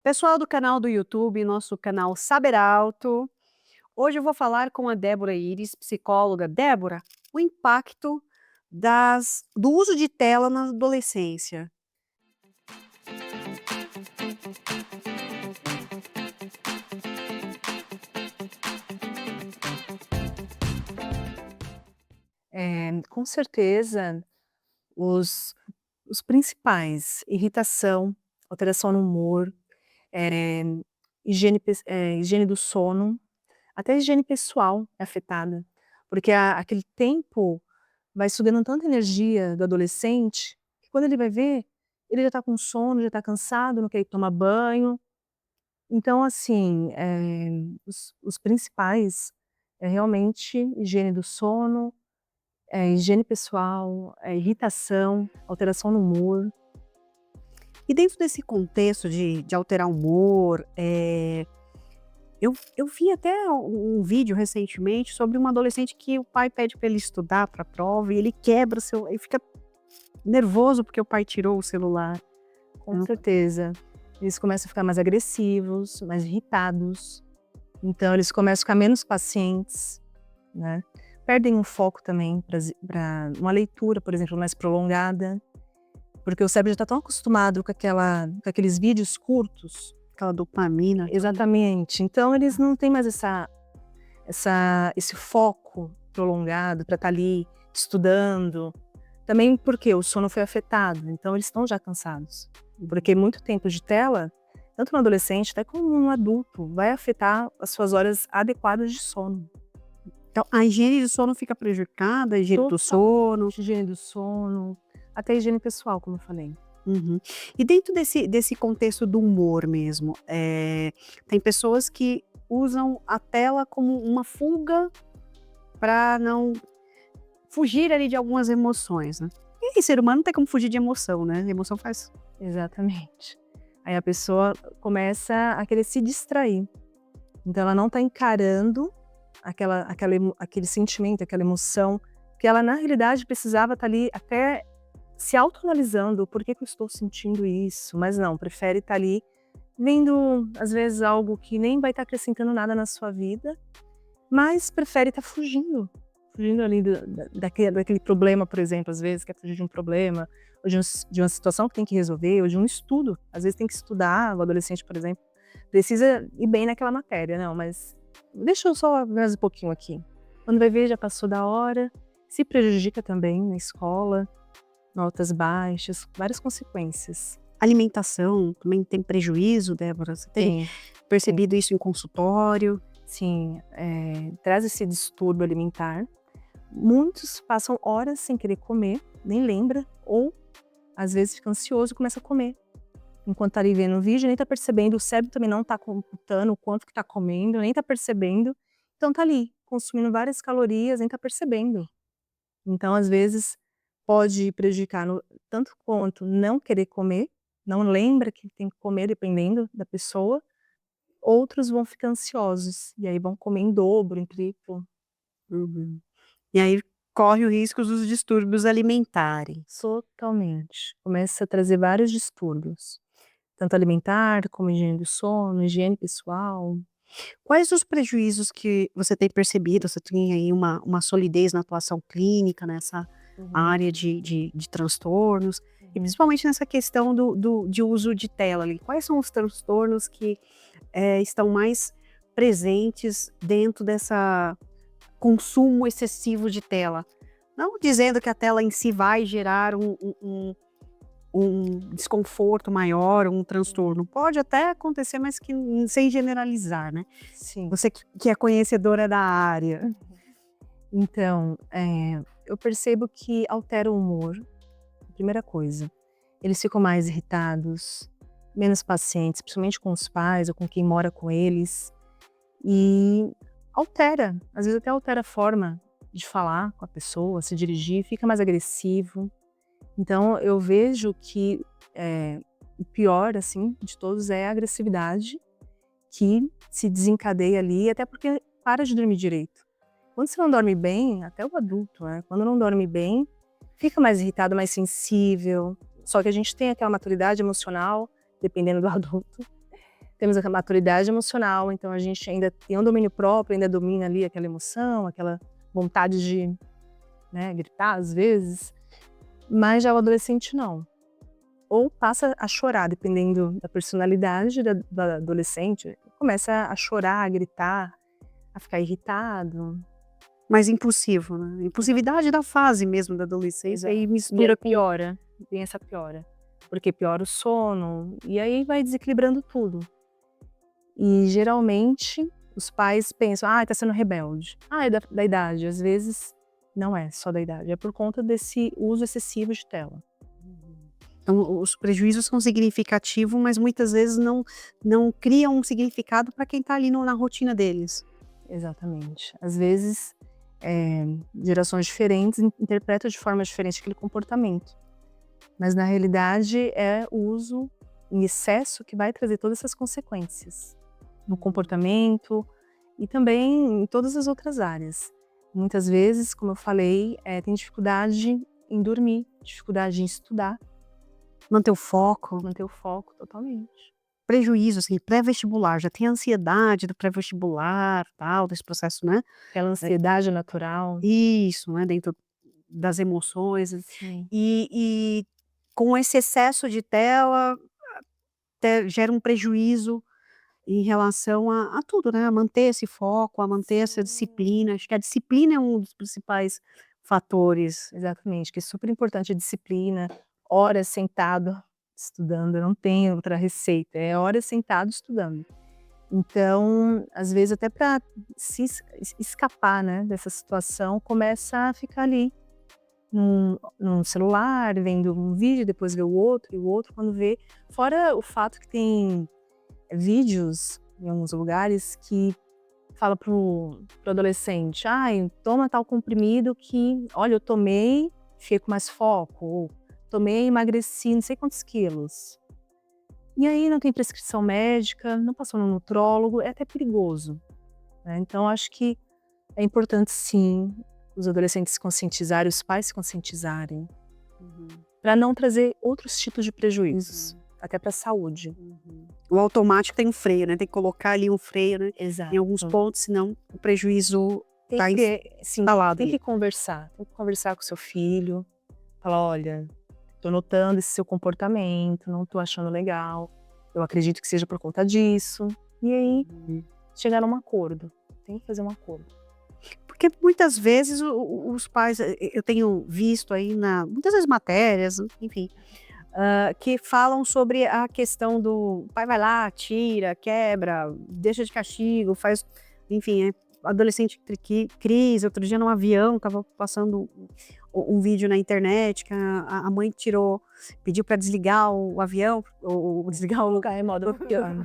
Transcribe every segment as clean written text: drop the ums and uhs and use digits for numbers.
Pessoal do canal do YouTube, nosso canal Saber Alto. Hoje eu vou falar com a Débora Iris, psicóloga. Débora, o impacto do uso de tela na adolescência. Com certeza, os os principais, irritação, alteração no humor, eh, higiene do sono, até a higiene pessoal é afetada, porque aquele tempo vai sugando tanta energia do adolescente, que quando ele vai ver, ele já está com sono, já está cansado, não quer ir tomar banho. Então assim, os principais é realmente higiene do sono, higiene pessoal, irritação, alteração no humor. E dentro desse contexto de alterar o humor, eu vi até um vídeo recentemente sobre uma adolescente que o pai pede para ele estudar para a prova e ele quebra o celular, e fica nervoso porque o pai tirou o celular. Com certeza. Eles começam a ficar mais agressivos, mais irritados, então eles começam a ficar menos pacientes, né. Perdem o foco também para uma leitura, por exemplo, mais prolongada, porque o cérebro já está tão acostumado com aqueles vídeos curtos. Aquela dopamina. Exatamente, então eles não têm mais esse foco prolongado para estar ali estudando. Também porque o sono foi afetado, então eles estão já cansados. Porque muito tempo de tela, tanto no adolescente até como no adulto, vai afetar as suas horas adequadas de sono. Então, a higiene do sono fica prejudicada, a higiene do sono. Totalmente, higiene do sono, até higiene pessoal, como eu falei. Uhum. E dentro desse contexto do humor mesmo, tem pessoas que usam a tela como uma fuga para não fugir ali de algumas emoções, né. E aí, ser humano não tem como fugir de emoção, né, emoção faz. Exatamente. Aí a pessoa começa a querer se distrair, então ela não está encarando aquele sentimento, aquela emoção, que ela na realidade precisava estar ali até se autoanalisando: "Por que que eu estou sentindo isso?", mas não, prefere estar ali vendo, às vezes, algo que nem vai estar acrescentando nada na sua vida, mas prefere estar fugindo ali daquele problema, por exemplo, às vezes quer fugir de um problema, ou de uma situação que tem que resolver, ou de um estudo. Às vezes tem que estudar, o adolescente, por exemplo, precisa ir bem naquela matéria. "Não, mas deixa eu só mais um pouquinho aqui". Quando vai ver, já passou da hora, se prejudica também na escola, notas baixas, várias consequências. Alimentação também tem prejuízo, Débora? Você tem Sim, sim. percebido isso em consultório? Sim, traz esse distúrbio alimentar. Muitos passam horas sem querer comer, nem lembra, ou às vezes fica ansioso e começa a comer. Enquanto tá ali vendo o vídeo, nem tá percebendo, o cérebro também não tá computando o quanto que tá comendo, nem tá percebendo. Então tá ali, consumindo várias calorias, nem tá percebendo. Então, às vezes, pode prejudicar tanto quanto não querer comer, não lembra que tem que comer dependendo da pessoa, outros vão ficar ansiosos, e aí vão comer em dobro, em triplo. Uhum. E aí corre o risco dos distúrbios alimentares. Totalmente. Começa a trazer vários distúrbios, tanto alimentar, como higiene do sono, higiene pessoal. Quais os prejuízos que você tem percebido? Você tem aí uma solidez na atuação clínica nessa Uhum, área de transtornos, e uhum. principalmente nessa questão de uso de tela ali. Quais são os transtornos que, estão mais presentes dentro dessa consumo excessivo de tela? Não dizendo que a tela em si vai gerar um desconforto maior, um transtorno. Pode até acontecer, mas que sem generalizar, né. Sim. Você que é conhecedora da área. Então, eu percebo que altera o humor, primeira coisa. Eles ficam mais irritados, menos pacientes, principalmente com os pais ou com quem mora com eles, e altera, às vezes até altera a forma de falar com a pessoa, se dirigir, fica mais agressivo. Então eu vejo que, o pior, assim, de todos é a agressividade, que se desencadeia ali, até porque para de dormir direito. Quando você não dorme bem, até o adulto, né, quando não dorme bem, fica mais irritado, mais sensível, só que a gente tem aquela maturidade emocional, dependendo do adulto, temos a maturidade emocional, então a gente ainda tem um domínio próprio, ainda domina ali aquela emoção, aquela vontade de, né, gritar às vezes, mas já o adolescente não. Ou passa a chorar, dependendo da personalidade da adolescente, começa a chorar, a gritar, a ficar irritado. Mais impulsivo, né? Impulsividade da fase mesmo da adolescência e mistura com... piora, tem essa piora, porque piora o sono, e aí vai desequilibrando tudo. E geralmente os pais pensam, tá sendo rebelde. É da idade. Às vezes não é só da idade, é por conta desse uso excessivo de tela. Então, os prejuízos são significativos, mas muitas vezes não criam um significado para quem está ali na rotina deles. Exatamente. Às vezes, gerações diferentes interpretam de forma diferente aquele comportamento. Mas, na realidade, é o uso em excesso que vai trazer todas essas consequências no comportamento e também em todas as outras áreas. Muitas vezes, como eu falei, tem dificuldade em dormir, dificuldade em estudar. Manter o foco Totalmente. Prejuízo, assim, pré-vestibular, já tem a ansiedade do pré-vestibular, tal, desse processo, né? Aquela ansiedade natural. Isso, né? Dentro das emoções. Sim. E com esse excesso de tela, gera um prejuízo em relação a tudo, né? A manter esse foco, a manter essa disciplina. Acho que a disciplina é um dos principais fatores. Exatamente, que é super importante a disciplina, horas sentado estudando, não tem outra receita, é horas sentado estudando. Então, às vezes até para se escapar, né, dessa situação, começa a ficar ali num celular, vendo um vídeo, depois vê o outro, e o outro quando vê. Fora o fato que tem vídeos em alguns lugares que fala pro adolescente, toma tal comprimido que, olha, eu tomei, fiquei com mais foco, ou tomei, emagreci não sei quantos quilos. E aí não tem prescrição médica, não passou no nutrólogo, é até perigoso, né? Então acho que é importante sim os adolescentes se conscientizarem, os pais se conscientizarem, para não trazer outros tipos de prejuízos, até para a saúde. O automático tem um freio, né? Tem que colocar ali um freio, né? Exato. Em alguns pontos, senão o prejuízo está instalado. Tem que conversar com o seu filho, falar, olha, tô notando esse seu comportamento, não tô achando legal, eu acredito que seja por conta disso, e aí chegar num acordo, tem que fazer um acordo. Porque muitas vezes os pais, eu tenho visto aí muitas vezes matérias, enfim, que falam sobre a questão do pai vai lá, tira, quebra, deixa de castigo, faz, enfim, adolescente crise. Outro dia num avião, tava passando um vídeo na internet que a mãe pediu para desligar o avião, ou desligar o lugar em modo avião.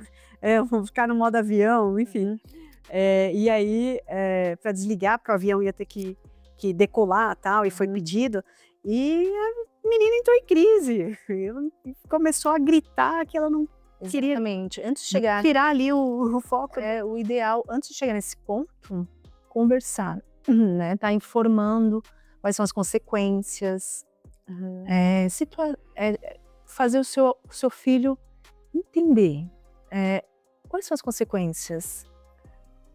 Ficar no modo avião, enfim. E aí, para desligar, porque o avião ia ter que decolar, tal, e foi pedido, e a menina entrou em crise, começou a gritar que ela não queria. Exatamente. Antes de chegar, tirar ali o foco. O ideal, antes de chegar nesse ponto, conversar, né? Tá informando quais são as consequências, fazer o seu filho entender quais são as consequências.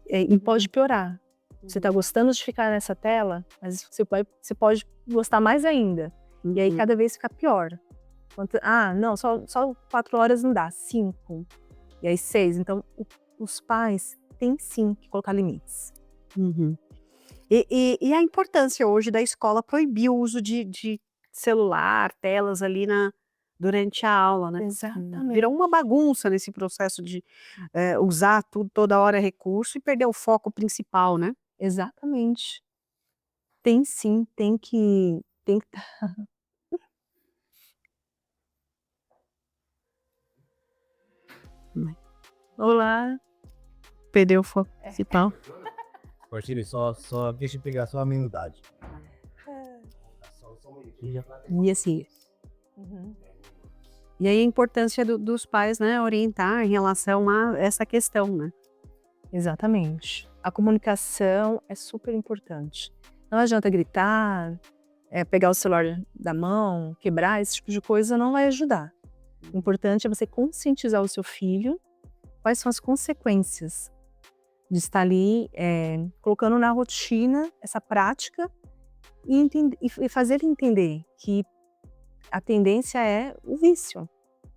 E pode piorar. Você está gostando de ficar nessa tela, mas você pode gostar mais ainda. E aí cada vez fica pior. Não, só 4 horas não dá, 5. E aí 6. Então, os pais têm sim que colocar limites. E a importância hoje da escola proibir o uso de celular, telas ali durante a aula, né? Exatamente. Virou uma bagunça nesse processo de usar tudo, toda hora recurso, e perder o foco principal, né? Exatamente. Tem sim, tem que Olá. Perdeu o foco principal. Fortini, só deixa eu pegar só a minutagem. E assim. E aí a importância dos pais, né, orientar em relação a essa questão, né? Exatamente. A comunicação é super importante. Não adianta gritar, pegar o celular da mão, quebrar, esse tipo de coisa não vai ajudar. O importante é você conscientizar o seu filho quais são as consequências de estar ali colocando na rotina essa prática e fazer ele entender que a tendência é o vício,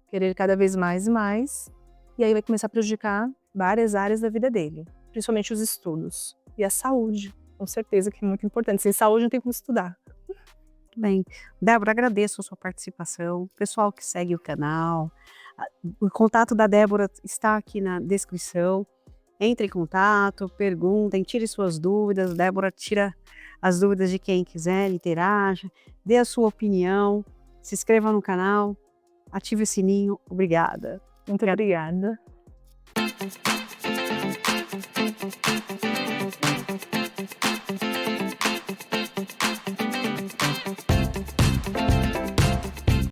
querer cada vez mais e mais, e aí vai começar a prejudicar várias áreas da vida dele, principalmente os estudos e a saúde, com certeza que é muito importante. Sem saúde não tem como estudar. Bem, Débora, agradeço a sua participação. Pessoal que segue o canal, o contato da Débora está aqui na descrição. Entre em contato, perguntem, tire suas dúvidas. Débora tira as dúvidas de quem quiser, interaja, dê a sua opinião, se inscreva no canal, ative o sininho. Obrigada. Muito obrigada.